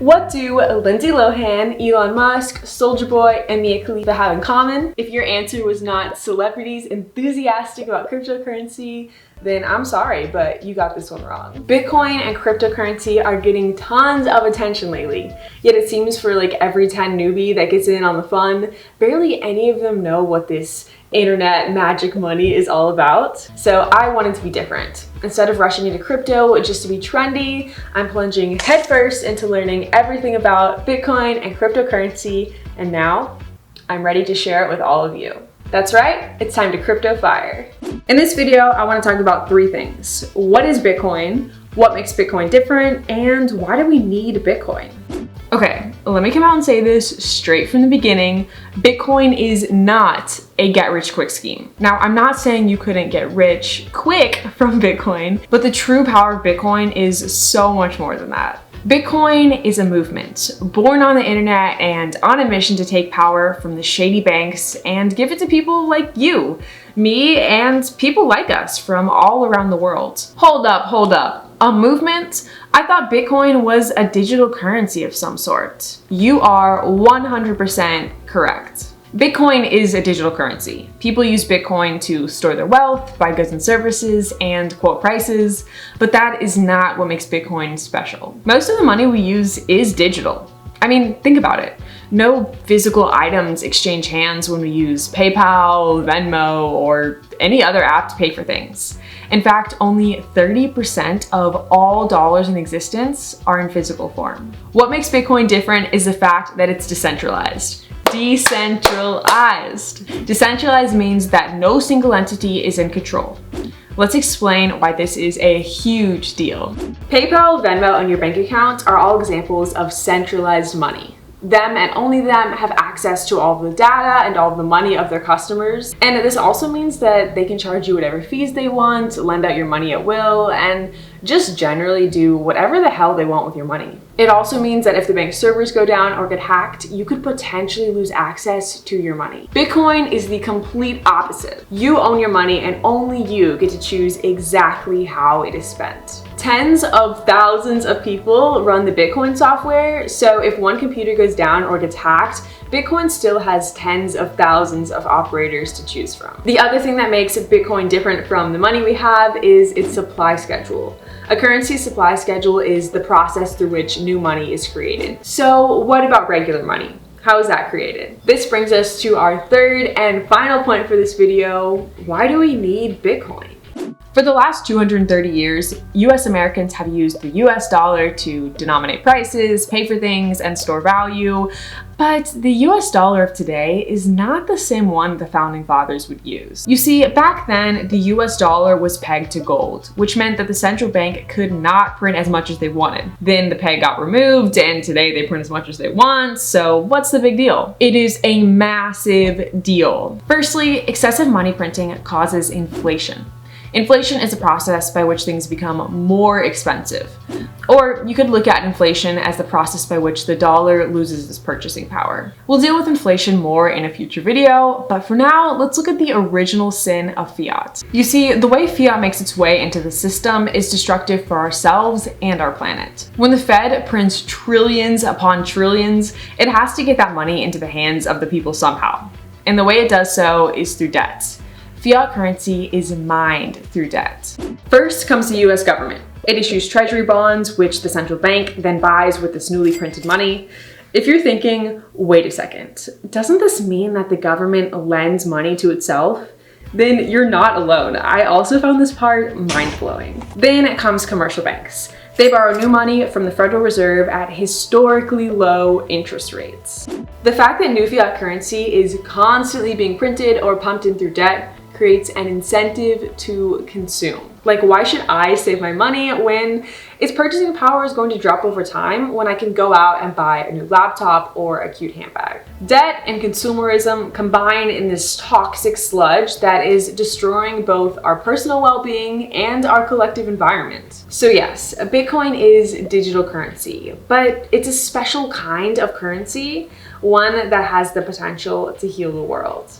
What do Lindsay Lohan, Elon Musk, Soulja Boy, and Mia Khalifa have in common? If your answer was not celebrities enthusiastic about cryptocurrency, then I'm sorry, but you got this one wrong. Bitcoin and cryptocurrency are getting tons of attention lately, yet it seems for like every 10 newbie that gets in on the fun, barely any of them know what this internet magic money is all about. So I wanted to be different. Instead of rushing into crypto just to be trendy, I'm plunging headfirst into learning everything about Bitcoin and cryptocurrency, and now I'm ready to share it with all of you. That's right, it's time to crypto fire. In this video, I want to talk about three things. What is Bitcoin? What makes Bitcoin different? And why do we need Bitcoin? Okay, let me come out and say this straight from the beginning. Bitcoin is not a get-rich-quick scheme. Now, I'm not saying you couldn't get rich quick from Bitcoin, but the true power of Bitcoin is so much more than that. Bitcoin is a movement born on the internet and on a mission to take power from the shady banks and give it to people like you, me, and people like us from all around the world. Hold up. A movement? I thought Bitcoin was a digital currency of some sort. You are 100% correct. Bitcoin is a digital currency. People use Bitcoin to store their wealth, buy goods and services, and quote prices, but that is not what makes Bitcoin special. Most of the money we use is digital. I mean, think about it. No physical items exchange hands when we use PayPal, Venmo, or any other app to pay for things. In fact, only 30% of all dollars in existence are in physical form. What makes Bitcoin different is the fact that it's decentralized. Decentralized means that no single entity is in control. Let's explain why this is a huge deal. PayPal, Venmo, and your bank account are all examples of centralized money. Them and only them have access to all the data and all the money of their customers. And this also means that they can charge you whatever fees they want, lend out your money at will, and just generally do whatever the hell they want with your money. It also means that if the bank servers go down or get hacked, you could potentially lose access to your money. Bitcoin is the complete opposite. You own your money and only you get to choose exactly how it is spent. Tens of thousands of people run the Bitcoin software, so if one computer goes down or gets hacked, Bitcoin still has tens of thousands of operators to choose from. The other thing that makes Bitcoin different from the money we have is its supply schedule. A currency supply schedule is the process through which new money is created. So what about regular money? How is that created? This brings us to our third and final point for this video. Why do we need Bitcoin? For the last 230 years, US Americans have used the US dollar to denominate prices, pay for things, and store value. But the US dollar of today is not the same one the founding fathers would use. You see, back then, the US dollar was pegged to gold, which meant that the central bank could not print as much as they wanted. Then the peg got removed, and today they print as much as they want, so what's the big deal? It is a massive deal. Firstly, excessive money printing causes inflation. Inflation is a process by which things become more expensive. Or you could look at inflation as the process by which the dollar loses its purchasing power. We'll deal with inflation more in a future video, but for now, let's look at the original sin of fiat. You see, the way fiat makes its way into the system is destructive for ourselves and our planet. When the Fed prints trillions upon trillions, it has to get that money into the hands of the people somehow. And the way it does so is through debt. Fiat currency is mined through debt. First comes the US government. It issues treasury bonds, which the central bank then buys with this newly printed money. If you're thinking, wait a second, doesn't this mean that the government lends money to itself? Then you're not alone. I also found this part mind-blowing. Then comes commercial banks. They borrow new money from the Federal Reserve at historically low interest rates. The fact that new fiat currency is constantly being printed or pumped in through debt creates an incentive to consume. Like, why should I save my money when its purchasing power is going to drop over time when I can go out and buy a new laptop or a cute handbag? Debt and consumerism combine in this toxic sludge that is destroying both our personal well-being and our collective environment. So yes, Bitcoin is digital currency, but it's a special kind of currency, one that has the potential to heal the world.